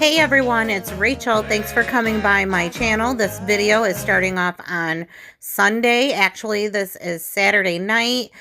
Hey everyone, it's Rachel. Thanks for coming by my channel. This video is starting off on Sunday. Actually, this is Saturday night.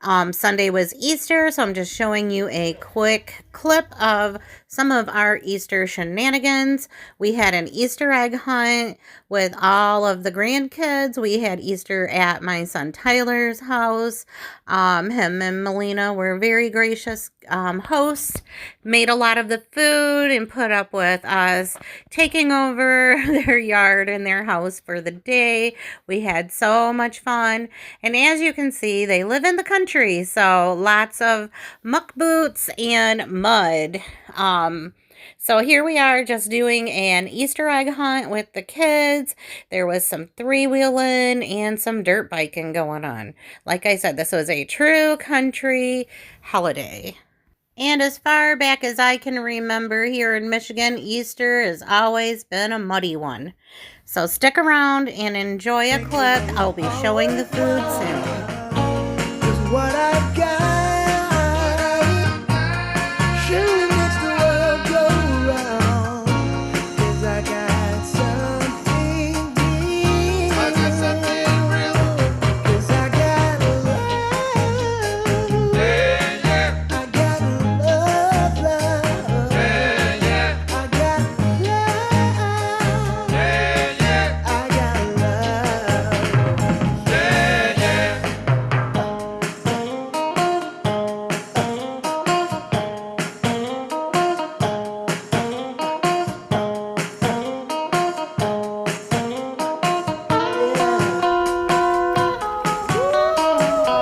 Sunday was Easter, so I'm just showing you a quick clip of some of our Easter shenanigans. We had an Easter egg hunt with all of the grandkids. We had Easter at my son Tyler's house. Him and Melina were very gracious hosts, made a lot of the food and put up with us taking over their yard and their house for the day. We had so much fun, and as you can see, they live in the country, so lots of muck boots and mud. So here we are just doing an Easter egg hunt with the kids. There was some three-wheeling and some dirt biking going on. Like I said, this was a true country holiday. And as far back as I can remember here in Michigan, Easter has always been a muddy one. So stick around and enjoy a clip. I'll be showing the food soon.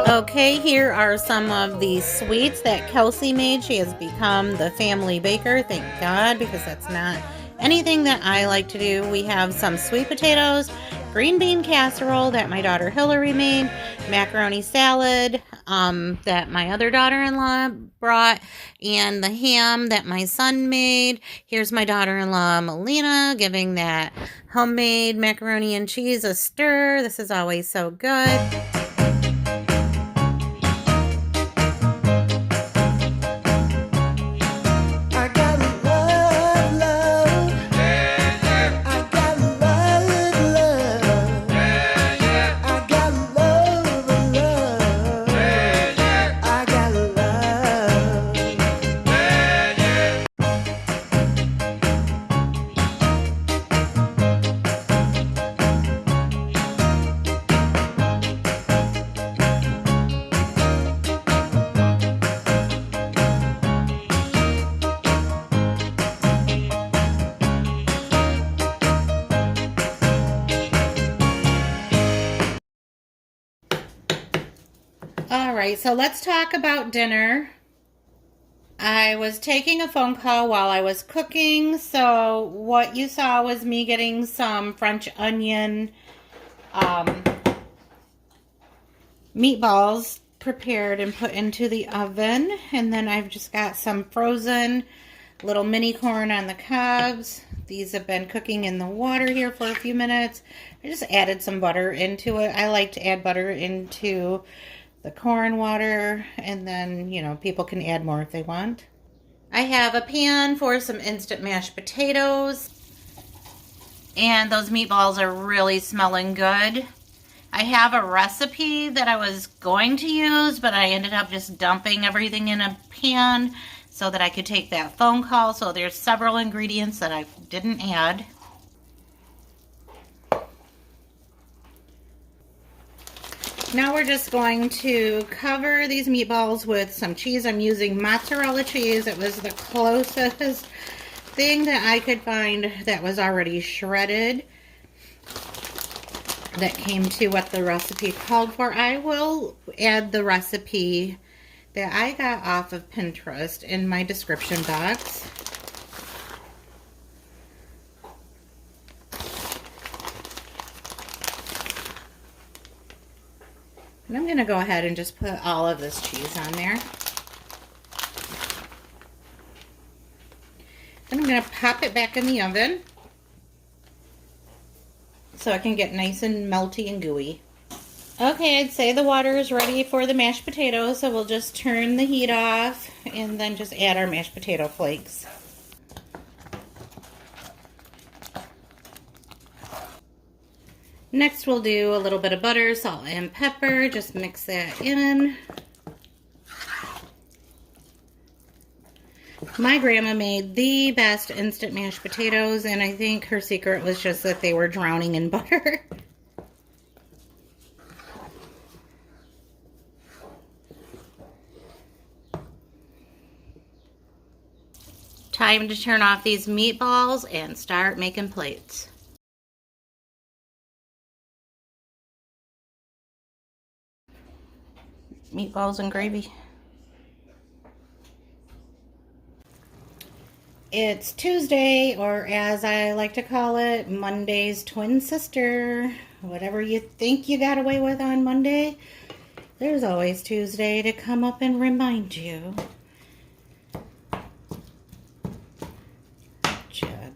Okay, here are some of the sweets that Kelsey made. She has become the family baker, thank God, because that's not anything that I like to do. We have some sweet potatoes, green bean casserole that my daughter Hillary made, macaroni salad that my other daughter-in-law brought, and the ham that my son made. Here's my daughter-in-law Melina giving that homemade macaroni and cheese a stir. This is always so good. All right, so let's talk about dinner. I was taking a phone call while I was cooking, so what you saw was me getting some French onion meatballs prepared and put into the oven, and then I've just got some frozen little mini corn on the cobs. These have been cooking in the water here for a few minutes. I just added some butter into it. I like to add butter into the corn water, and then, you know, people can add more if they want. I have a pan for some instant mashed potatoes, and those meatballs are really smelling good. I have a recipe that I was going to use, but I ended up just dumping everything in a pan so that I could take that phone call. So there's several ingredients that I didn't add. Now we're just going to cover these meatballs with some cheese. I'm using mozzarella cheese. It was the closest thing that I could find that was already shredded that came to what the recipe called for. I will add the recipe that I got off of Pinterest in my description box. And I'm going to go ahead and just put all of this cheese on there. Then I'm going to pop it back in the oven so it can get nice and melty and gooey. Okay, I'd say the water is ready for the mashed potatoes, so we'll just turn the heat off and then just add our mashed potato flakes. Next we'll do a little bit of butter, salt, and pepper. Just mix that in. My grandma made the best instant mashed potatoes, and I think her secret was just that they were drowning in butter. Time to turn off these meatballs and start making plates. Meatballs and gravy. It's Tuesday, or as I like to call it, Monday's twin sister. Whatever you think you got away with on Monday, there's always Tuesday to come up and remind you.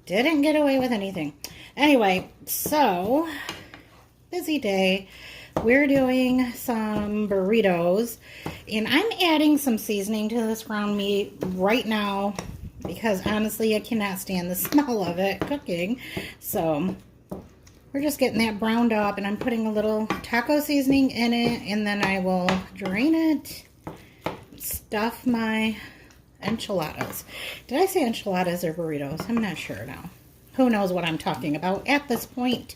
Didn't get away with anything. Anyway, so, busy day. We're doing some burritos, and I'm adding some seasoning to this ground meat right now because honestly I cannot stand the smell of it cooking. So we're just getting that browned up, and I'm putting a little taco seasoning in it, and then I will drain it, stuff my enchiladas. Did I say enchiladas or burritos? I'm not sure now. Who knows what I'm talking about at this point?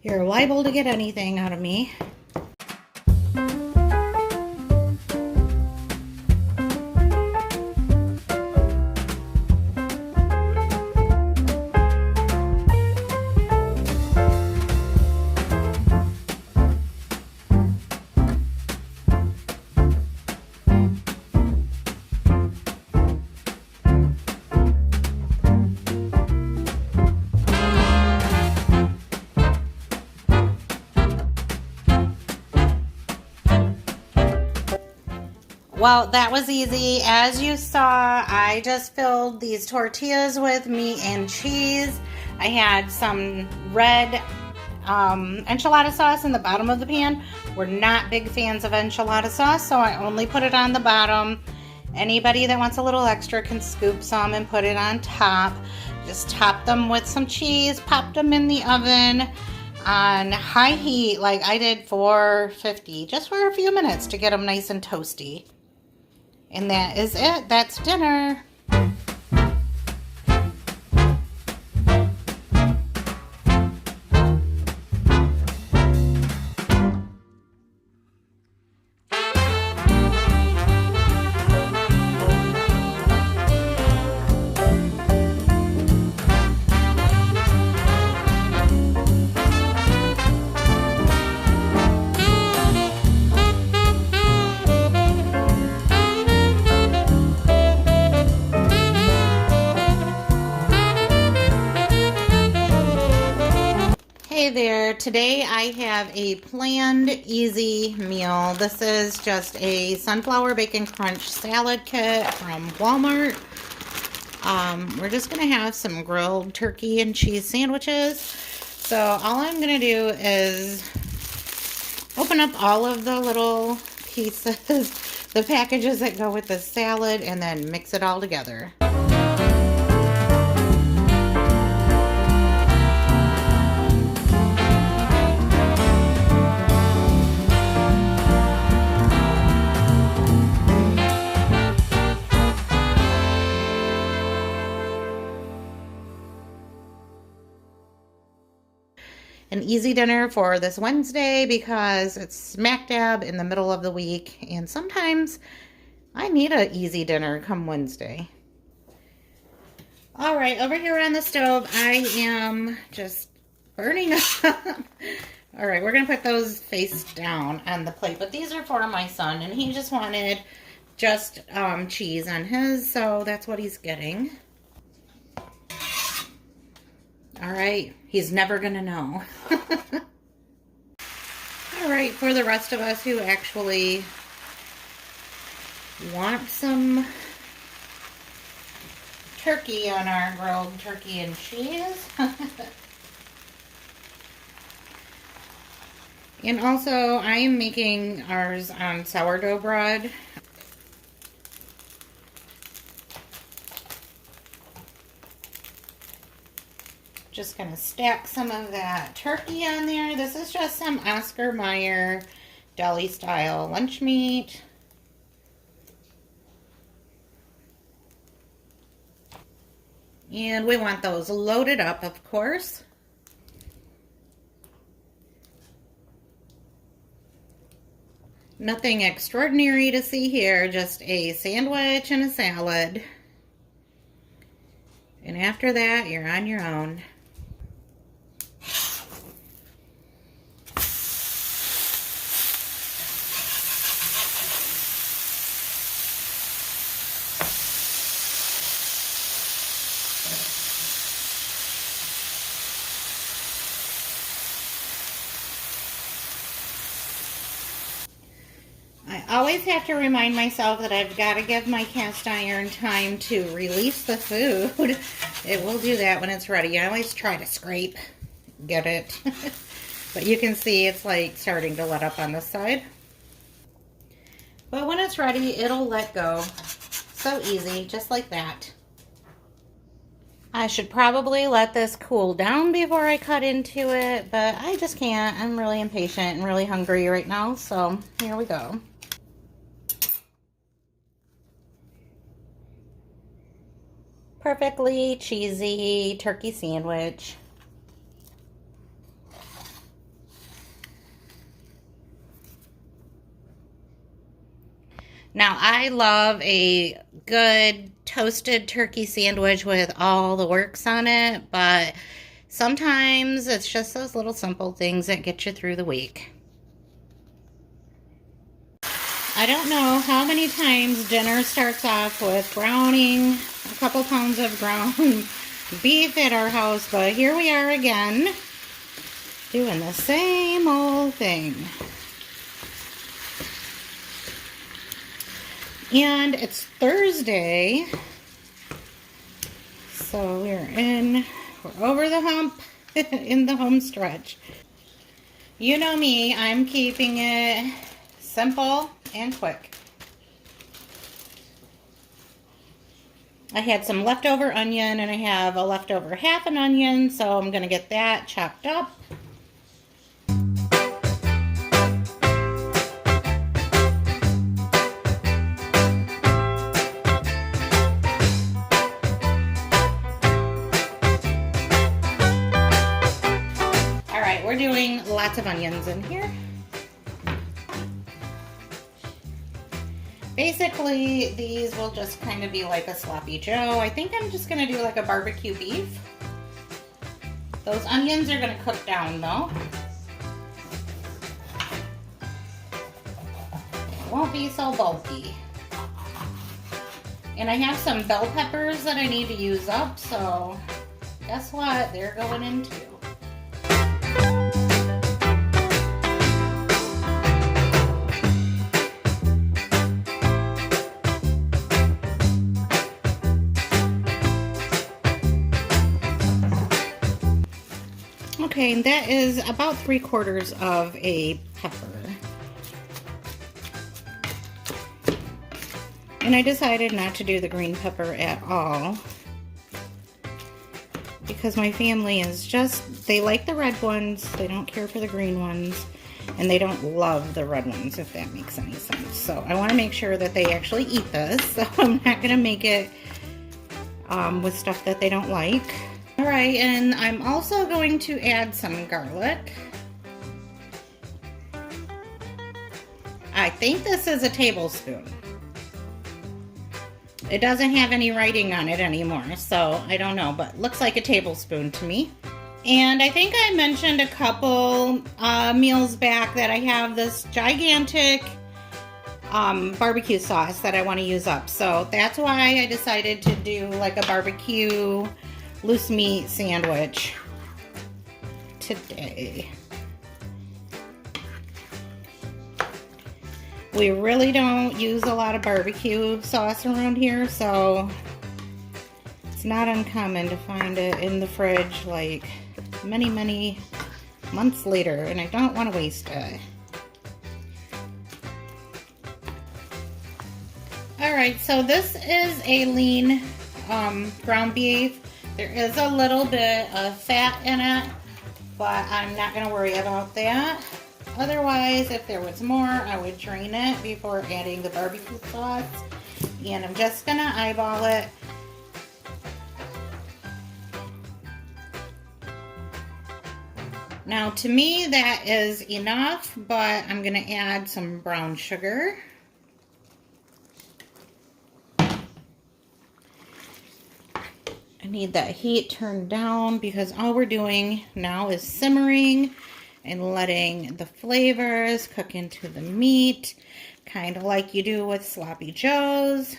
You're liable to get anything out of me. Well, that was easy. As you saw, I just filled these tortillas with meat and cheese. I had some red enchilada sauce in the bottom of the pan. We're not big fans of enchilada sauce, so I only put it on the bottom. Anybody that wants a little extra can scoop some and put it on top. Just top them with some cheese, popped them in the oven on high heat, like I did 450, just for a few minutes to get them nice and toasty. And that is it. That's dinner. Hey there, today I have a planned easy meal. This is just a sunflower bacon crunch salad kit from Walmart. We're just going to have some grilled turkey and cheese sandwiches. So all I'm going to do is open up all of the little pieces, the packages that go with the salad, and then mix it all together. An easy dinner for this Wednesday because it's smack dab in the middle of the week, and sometimes I need an easy dinner come Wednesday. All right, over here on the stove, I am just burning up. All right, we're gonna put those face down on the plate, but these are for my son, and he just wanted just cheese on his, so that's what he's getting. All right, he's never gonna know. All right, for the rest of us who actually want some turkey on our grilled turkey and cheese. And also, I am making ours on sourdough bread. Just gonna stack some of that turkey on there. This is just some Oscar Mayer deli style lunch meat. And we want those loaded up, of course. Nothing extraordinary to see here, just a sandwich and a salad. And after that, you're on your own. I always have to remind myself that I've got to give my cast iron time to release the food. It will do that when it's ready. I always try to scrape, get it. But you can see it's like starting to let up on this side. But when it's ready, it'll let go. So easy, just like that. I should probably let this cool down before I cut into it, but I just can't. I'm really impatient and really hungry right now, so here we go. Perfectly cheesy turkey sandwich. Now, I love a good toasted turkey sandwich with all the works on it, but sometimes it's just those little simple things that get you through the week. I don't know how many times dinner starts off with browning a couple pounds of ground beef at our house, but here we are again doing the same old thing. And it's Thursday, so we're over the hump in the home stretch. You know me, I'm keeping it simple and quick. I had some leftover onion and I have a leftover half an onion, so I'm going to get that chopped up. Alright, we're doing lots of onions in here. Basically, these will just kind of be like a sloppy joe. I think I'm just going to do like a barbecue beef. Those onions are going to cook down though. It won't be so bulky. And I have some bell peppers that I need to use up, so guess what? They're going in too. Okay, and that is about 3/4 of a pepper. And I decided not to do the green pepper at all because my family is just, they like the red ones, they don't care for the green ones, and they don't love the red ones, if that makes any sense. So I want to make sure that they actually eat this, so I'm not going to make it with stuff that they don't like. Alright, and I'm also going to add some garlic. I think this is a tablespoon. It doesn't have any writing on it anymore, so I don't know, but looks like a tablespoon to me. And I think I mentioned a couple meals back that I have this gigantic barbecue sauce that I want to use up. So that's why I decided to do like a barbecue loose meat sandwich today. We really don't use a lot of barbecue sauce around here, so it's not uncommon to find it in the fridge like many months later, and I don't want to waste it. Alright, so this is a lean ground beef. There is a little bit of fat in it, but I'm not going to worry about that. Otherwise, if there was more, I would drain it before adding the barbecue sauce. And I'm just going to eyeball it. Now, to me, that is enough, but I'm going to add some brown sugar. I need that heat turned down because all we're doing now is simmering and letting the flavors cook into the meat, kind of like you do with sloppy joes.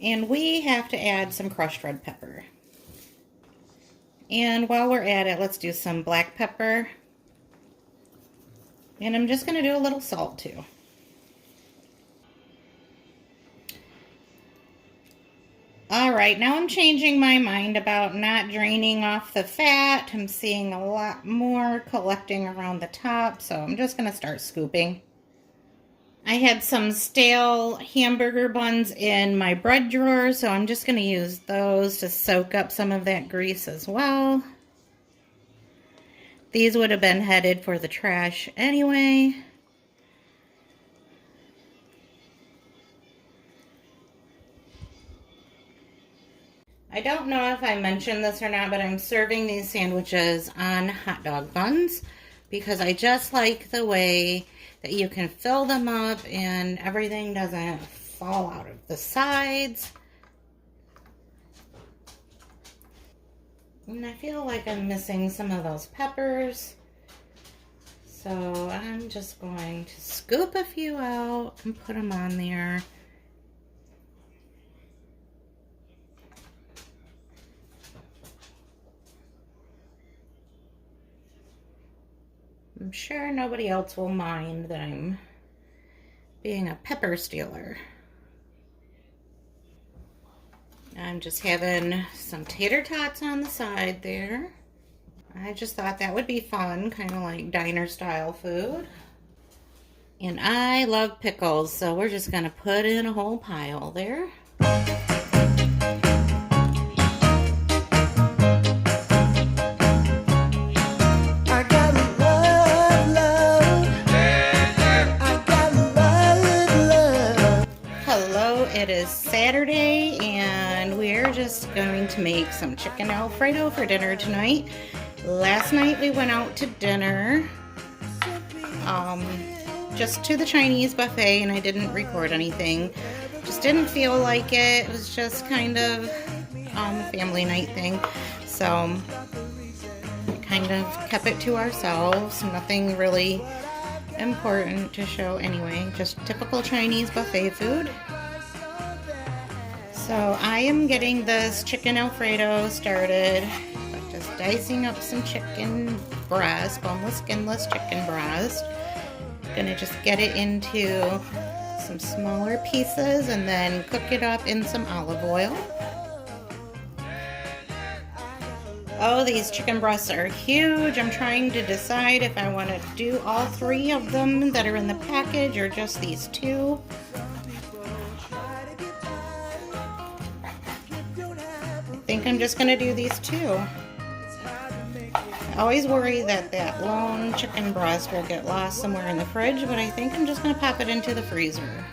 And we have to add some crushed red pepper. And while we're at it, let's do some black pepper. And I'm just going to do a little salt too. Alright, now I'm changing my mind about not draining off the fat. I'm seeing a lot more collecting around the top, so I'm just going to start scooping. I had some stale hamburger buns in my bread drawer, so I'm just going to use those to soak up some of that grease as well. These would have been headed for the trash anyway. I don't know if I mentioned this or not, but I'm serving these sandwiches on hot dog buns because I just like the way that you can fill them up and everything doesn't fall out of the sides. And I feel like I'm missing some of those peppers. So I'm just going to scoop a few out and put them on there. I'm sure nobody else will mind that I'm being a pepper stealer. I'm just having some tater tots on the side there. I just thought that would be fun, kind of like diner style food. And I love pickles, so we're just gonna put in a whole pile there. It is Saturday and we're just going to make some chicken Alfredo for dinner tonight. Last night we went out to dinner, just to the Chinese buffet, and I didn't record anything. Just didn't feel like it. It was just kind of a family night thing. So we kind of kept it to ourselves. Nothing really important to show anyway. Just typical Chinese buffet food. So I am getting this chicken Alfredo started by just dicing up some chicken breast, boneless, skinless chicken breast. Gonna just get it into some smaller pieces and then cook it up in some olive oil. Oh, these chicken breasts are huge. I'm trying to decide if I want to do all 3 of them that are in the package or just these 2. I think I'm just going to do these 2. I always worry that that lone chicken breast will get lost somewhere in the fridge, but I think I'm just going to pop it into the freezer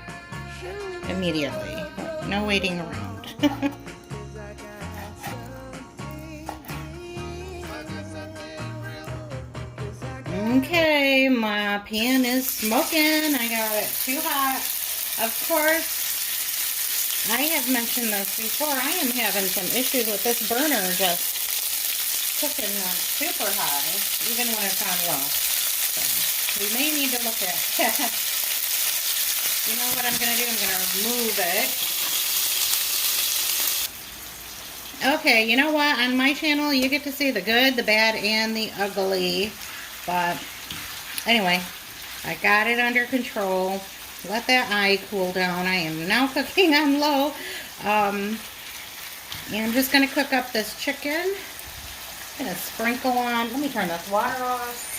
immediately. No waiting around. Okay, my pan is smoking. I got it too hot. Of course, I have mentioned this before. I am having some issues with this burner just cooking on super high, even when it's on low. So we may need to look at that. You know what I'm going to do? I'm going to remove it. Okay, you know what? On my channel, you get to see the good, the bad, and the ugly. But anyway, I got it under control. Let that eye cool down. I am now cooking on low. And I'm just going to cook up this chicken. I'm going to sprinkle on. Let me turn this water off.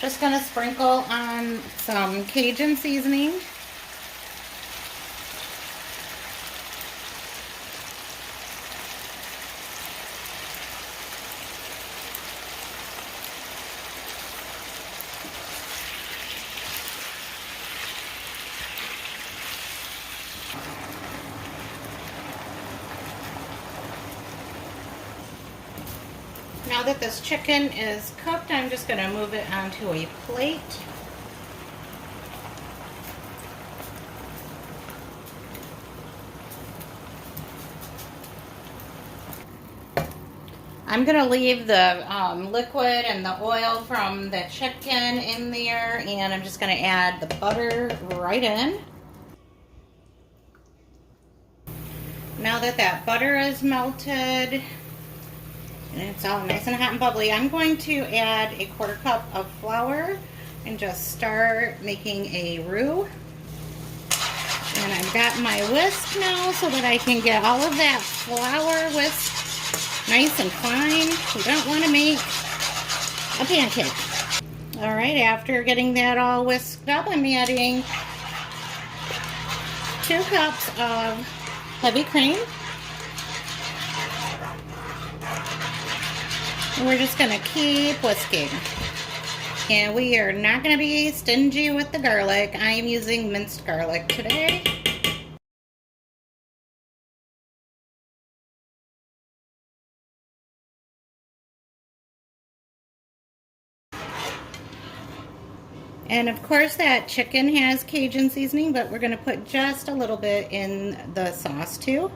Just gonna sprinkle on some Cajun seasoning. Now that this chicken is cooked, I'm just going to move it onto a plate. I'm going to leave the liquid and the oil from the chicken in there, and I'm just going to add the butter right in. Now that that butter is melted, and it's all nice and hot and bubbly, I'm going to add a 1/4 cup of flour and just start making a roux. And I've got my whisk now so that I can get all of that flour whisked nice and fine. We don't want to make a pancake. All right, after getting that all whisked up, I'm adding 2 cups of heavy cream. And we're just gonna keep whisking. And we are not gonna be stingy with the garlic. I am using minced garlic today. And of course that chicken has Cajun seasoning, but we're gonna put just a little bit in the sauce too.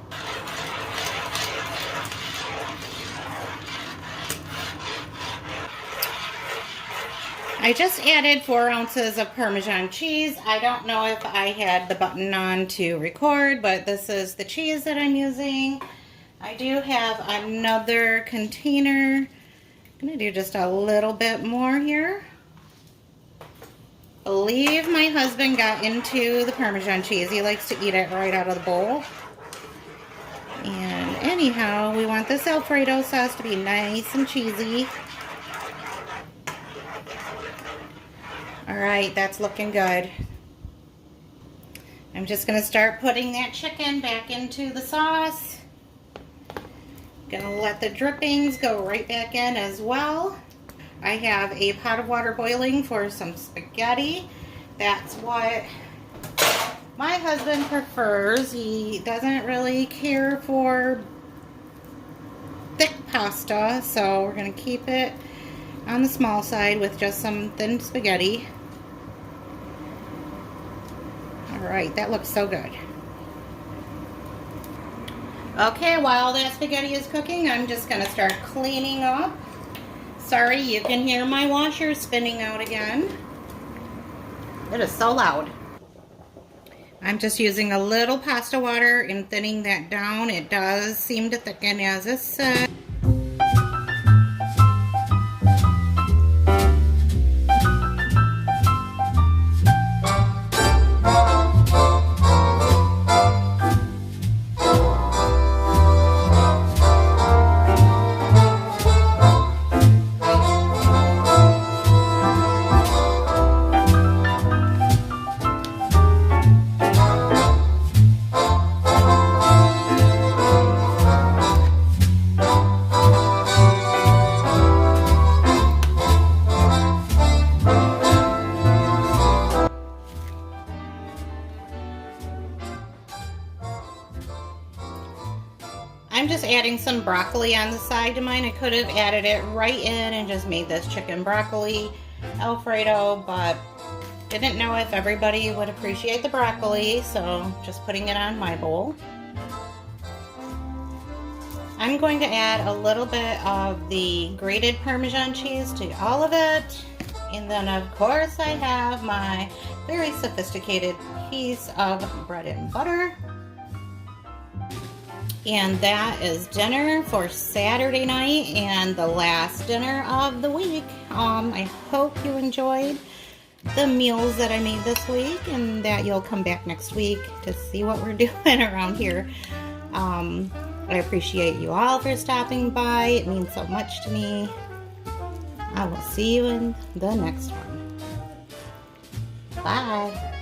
I just added 4 ounces of Parmesan cheese. I don't know if I had the button on to record, but this is the cheese that I'm using. I do have another container. I'm gonna do just a little bit more here. I believe my husband got into the Parmesan cheese. He likes to eat it right out of the bowl. And anyhow, we want this Alfredo sauce to be nice and cheesy. All right, that's looking good. I'm just gonna start putting that chicken back into the sauce. Gonna let the drippings go right back in as well. I have a pot of water boiling for some spaghetti. That's what my husband prefers. He doesn't really care for thick pasta, so we're gonna keep it on the small side with just some thin spaghetti. All right, that looks so good. Okay, while that spaghetti is cooking, I'm just gonna start cleaning up. Sorry, you can hear my washer spinning out again. It is so loud. I'm just using a little pasta water and thinning that down. It does seem to thicken as it said. I'm just adding some broccoli on the side to mine. I could have added it right in and just made this chicken broccoli Alfredo, but didn't know if everybody would appreciate the broccoli, so just putting it on my bowl. I'm going to add a little bit of the grated Parmesan cheese to all of it. And then of course I have my very sophisticated piece of bread and butter. And that is dinner for Saturday night and the last dinner of the week. I hope you enjoyed the meals that I made this week and that you'll come back next week to see what we're doing around here. I appreciate you all for stopping by. It means so much to me. I will see you in the next one. Bye.